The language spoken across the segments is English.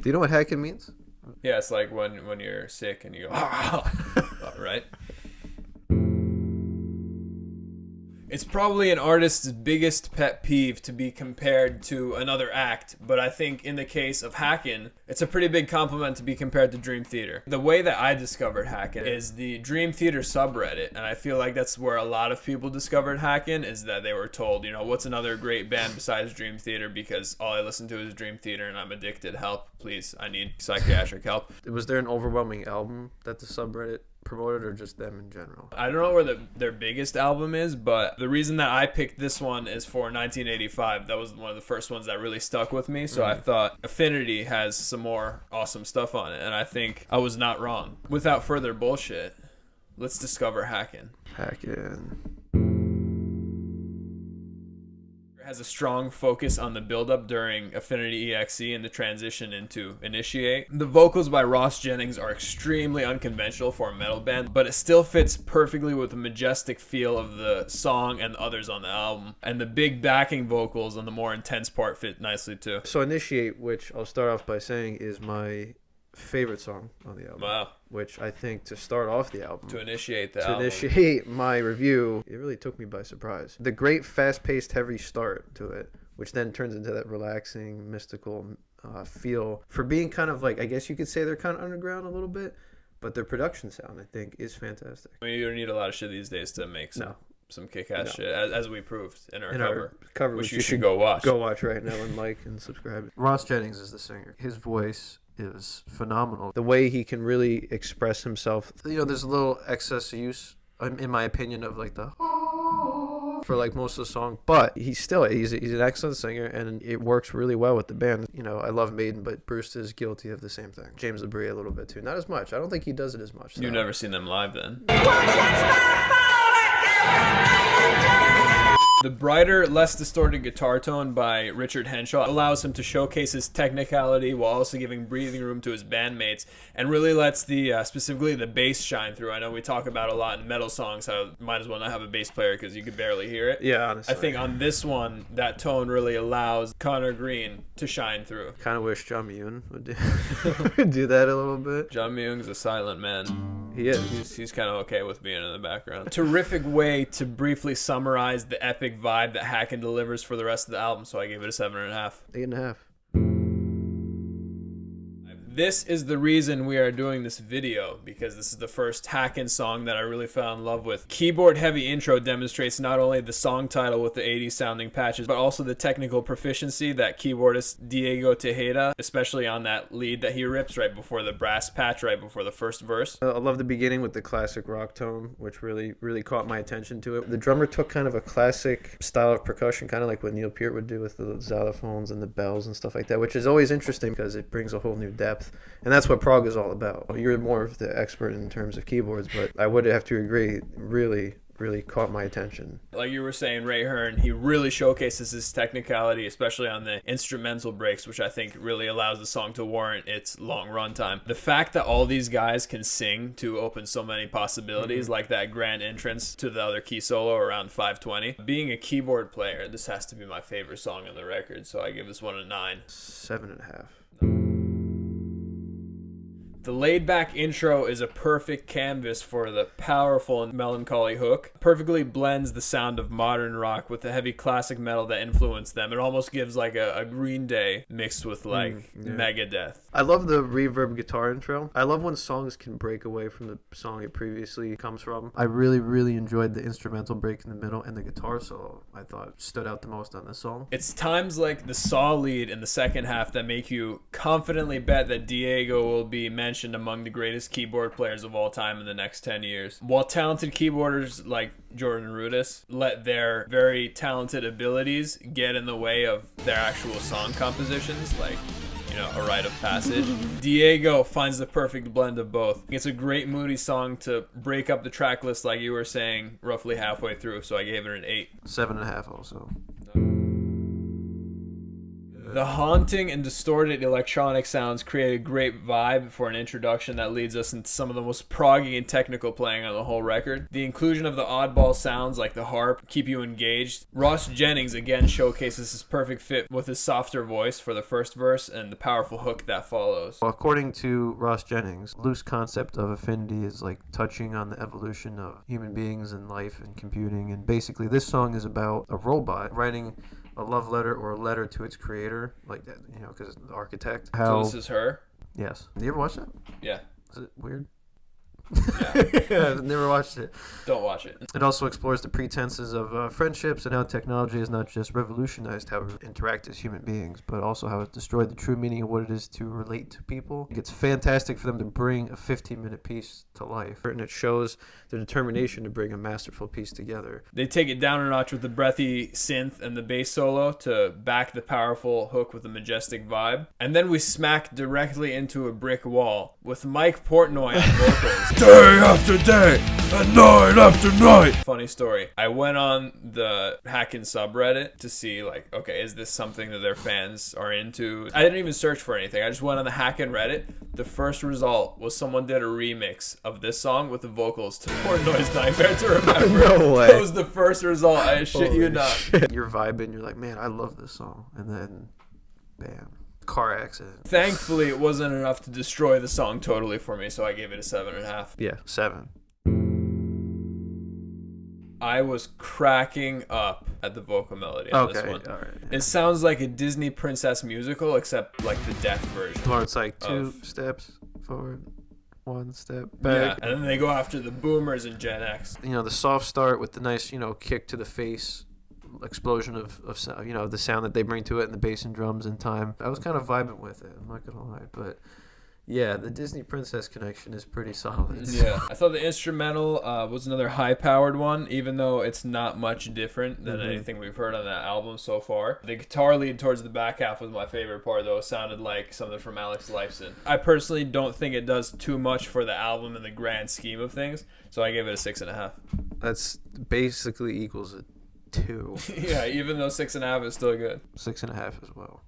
Do you know what Haken means? Yeah, it's like when you're sick and you go, right? It's probably an artist's biggest pet peeve to be compared to another act, but I think in the case of Haken, it's a pretty big compliment to be compared to Dream Theater. The way that I discovered Haken is the Dream Theater subreddit, and I feel like that's where a lot of people discovered Haken, is that they were told, you know, what's another great band besides Dream Theater, because all I listen to is Dream Theater and I'm addicted. Help, please. I need psychiatric help. Was there an overwhelming album that the subreddit promoted, or just them in general? I don't know where their biggest album is, but the reason that I picked this one is for 1985. That was one of the first ones that really stuck with me, so I thought Affinity has some more awesome stuff on it, and I think I was not wrong. Without further bullshit, let's discover Haken. Haken Has a strong focus on the build-up during Affinity.exe and the transition into Initiate. The vocals by Ross Jennings are extremely unconventional for a metal band, but it still fits perfectly with the majestic feel of the song and the others on the album. And the big backing vocals on the more intense part fit nicely too. So Initiate, which I'll start off by saying is my favorite song on the album. Wow. Which I think to start off the album, To initiate the to album. initiate my review, it really took me by surprise. The great fast-paced, heavy start to it, which then turns into that relaxing, mystical feel. For being kind of like, I guess you could say they're kind of underground a little bit, but their production sound, I think, is fantastic. I mean, you don't need a lot of shit these days to make some kick-ass shit, as we proved in our cover, which you should go watch. Go watch right now and like and subscribe. Ross Jennings is the singer. His voice is phenomenal. The way he can really express himself. You know, there's a little excess use, in my opinion, of like the for like most of the song, but he's an excellent singer, and it works really well with the band. You know, I love Maiden, but Bruce is guilty of the same thing. James LaBrie a little bit too, not as much. I don't think he does it as much. You've never seen them live then? The brighter, less distorted guitar tone by Richard Henshaw allows him to showcase his technicality while also giving breathing room to his bandmates, and really lets specifically the bass shine through. I know we talk about a lot in metal songs how might as well not have a bass player because you could barely hear it. Yeah, honestly. I think on this one, that tone really allows Connor Green to shine through. Kind of wish John Myung would do that a little bit. John Myung's a silent man. He is. He's kind of okay with being in the background. A terrific way to briefly summarize the epic vibe that Haken delivers for the rest of the album, so I gave it a 7.5. 8.5. This is the reason we are doing this video, because this is the first Haken song that I really fell in love with. Keyboard heavy intro demonstrates not only the song title with the 80s sounding patches, but also the technical proficiency that keyboardist Diego Tejeida, especially on that lead that he rips right before the brass patch, right before the first verse. I love the beginning with the classic rock tone, which really caught my attention to it. The drummer took kind of a classic style of percussion, kind of like what Neil Peart would do with the xylophones and the bells and stuff like that, which is always interesting because it brings a whole new depth. And that's what prog is all about. You're more of the expert in terms of keyboards, but I would have to agree, really caught my attention. Like you were saying, Ray Hearne, he really showcases his technicality, especially on the instrumental breaks, which I think really allows the song to warrant its long runtime. The fact that all these guys can sing to open so many possibilities, like that grand entrance to the other key solo around 520. Being a keyboard player, this has to be my favorite song on the record, so I give this one a 9. 7.5. The laid-back intro is a perfect canvas for the powerful and melancholy hook. Perfectly blends the sound of modern rock with the heavy classic metal that influenced them. It almost gives like a Green Day mixed with like Megadeth. I love the reverb guitar intro. I love when songs can break away from the song it previously comes from. I really enjoyed the instrumental break in the middle, and the guitar solo I thought stood out the most on this song. It's times like the saw lead in the second half that make you confidently bet that Diego will be mentioned among the greatest keyboard players of all time in the next 10 years. While talented keyboarders like Jordan Rudess let their very talented abilities get in the way of their actual song compositions, like, you know, a rite of passage, Diego finds the perfect blend of both. It's a great moody song to break up the track list, like you were saying, roughly halfway through, so I gave it an 8. 7.5 also. The haunting and distorted electronic sounds create a great vibe for an introduction that leads us into some of the most proggy and technical playing on the whole record. The inclusion of the oddball sounds like the harp keep you engaged. Ross Jennings again showcases his perfect fit with his softer voice for the first verse and the powerful hook that follows. Well, according to Ross Jennings, loose concept of Affinity is like touching on the evolution of human beings and life and computing, and basically this song is about a robot writing a love letter or a letter to its creator, like that, you know, because it's the architect. So this is her? Yes. You ever watch that? Yeah. Is it weird? Yeah. I've never watched it. Don't watch it. It also explores the pretenses of friendships and how technology has not just revolutionized how we interact as human beings, but also how it's destroyed the true meaning of what it is to relate to people. It's fantastic for them to bring a 15-minute piece to life, and it shows the determination to bring a masterful piece together. They take it down a notch with the breathy synth and the bass solo to back the powerful hook with a majestic vibe. And then we smack directly into a brick wall with Mike Portnoy on vocals. Day after day and night after night. Funny story. I went on the Haken subreddit to see, like, okay, is this something that their fans are into? I didn't even search for anything. I just went on the Haken Reddit. The first result was someone did a remix of this song with the vocals to Portnoy's Nightmare to Remember. No way. That was the first result. I shit you not. Shit. You're vibing. You're like, man, I love this song. And then, bam. Car accident. Thankfully, it wasn't enough to destroy the song totally for me, so I gave it a 7.5. Yeah, 7. I was cracking up at the vocal melody on this one. All right. It sounds like a Disney princess musical, except like the deaf version. Or it's like 2 steps forward, 1 step back. Yeah, and then they go after the boomers and Gen X. You know, the soft start with the nice, you know, kick to the face, explosion of sound, you know, the sound that they bring to it and the bass and drums in time. I was kind of vibing with it, I'm not gonna lie, but yeah, the Disney princess connection is pretty solid. Yeah, I thought the instrumental was another high-powered one, even though it's not much different than anything we've heard on that album so far. The guitar lead towards the back half was my favorite part, though. It sounded like something from Alex Lifeson. I personally don't think it does too much for the album in the grand scheme of things, so I gave it a 6.5. That's basically equals a 2. Yeah, even though 6.5 is still good. 6.5 as well.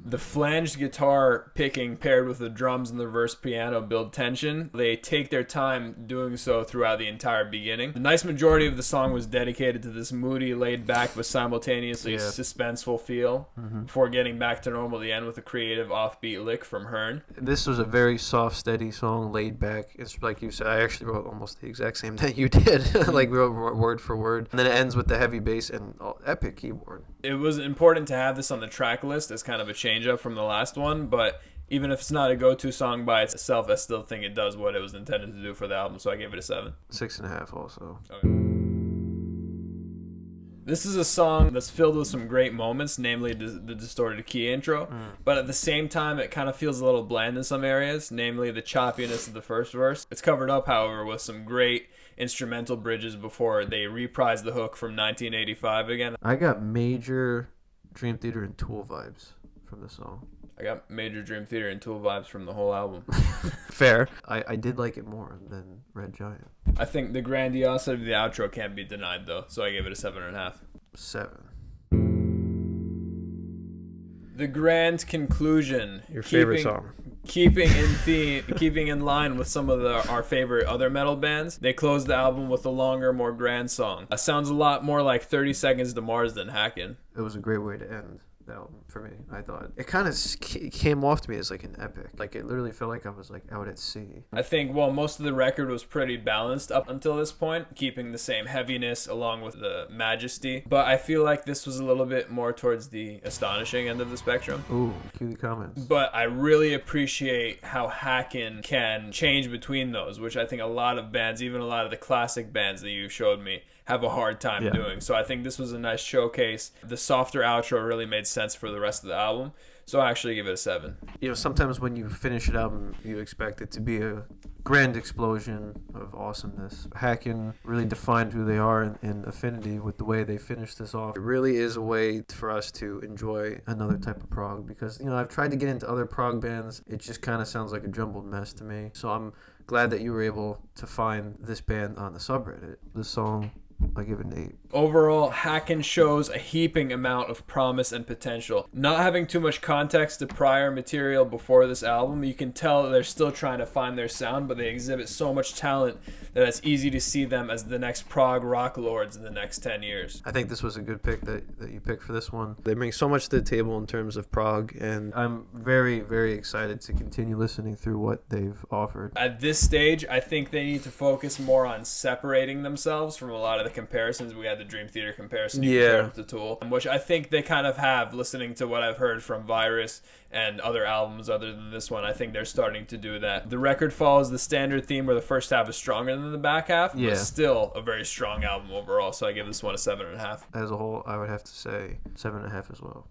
The flanged guitar picking paired with the drums and the reverse piano build tension. They take their time doing so throughout the entire beginning. The nice majority of the song was dedicated to this moody, laid back, but simultaneously suspenseful feel before getting back to normal at the end with a creative offbeat lick from Hearne. This was a very soft, steady song, laid back. It's like you said, I actually wrote almost the exact same thing you did. Like wrote word for word. And then it ends with the heavy bass and epic keyboard. It was important to have this on the track list as kind of a change up from the last one, but even if it's not a go-to song by itself, I still think it does what it was intended to do for the album, so I gave it a 7. 6.5 also. Okay. This is a song that's filled with some great moments, namely the distorted key intro, but at the same time it kind of feels a little bland in some areas, namely the choppiness of the first verse. It's covered up, however, with some great instrumental bridges before they reprise the hook from 1985 again. I got major Dream Theater and Tool vibes from the song. I got major Dream Theater and Tool vibes from the whole album. Fair. I did like it more than Red Giant. I think the grandiosity of the outro can't be denied, though, so I gave it a 7.5. 7. The grand conclusion. Your favorite song. Keeping in theme, keeping in line with some of our favorite other metal bands, they closed the album with a longer, more grand song. It sounds a lot more like 30 Seconds to Mars than Haken. It was a great way to end the album for me. I thought it kind of came off to me as like an epic. Like it literally felt like I was like out at sea. I think most of the record was pretty balanced up until this point, keeping the same heaviness along with the majesty. But I feel like this was a little bit more towards the astonishing end of the spectrum. Ooh, cue the comments. But I really appreciate how Haken can change between those, which I think a lot of bands, even a lot of the classic bands that you showed me, have a hard time doing. So I think this was a nice showcase. The softer outro really made sense for the rest of the album. So I actually give it a 7. You know, sometimes when you finish an album, you expect it to be a grand explosion of awesomeness. Haken really defined who they are in Affinity with the way they finished this off. It really is a way for us to enjoy another type of prog, because, you know, I've tried to get into other prog bands. It just kind of sounds like a jumbled mess to me. So I'm glad that you were able to find this band on the subreddit. This song, I give it an 8. Overall, Haken shows a heaping amount of promise and potential. Not having too much context to prior material before this album, you can tell that they're still trying to find their sound, but they exhibit so much talent that it's easy to see them as the next prog rock lords in the next 10 years. I think this was a good pick that you picked for this one. They bring so much to the table in terms of prog, and I'm very, very excited to continue listening through what they've offered. At this stage, I think they need to focus more on separating themselves from a lot of the comparisons. We had the Dream Theater comparison, you compared them to Tool, which I think they kind of have, listening to what I've heard from Virus and other albums other than this one. I think they're starting to do that. The record follows the standard theme where the first half is stronger than the back half, but still a very strong album overall, so I give this one a 7.5. As a whole, I would have to say 7.5 as well.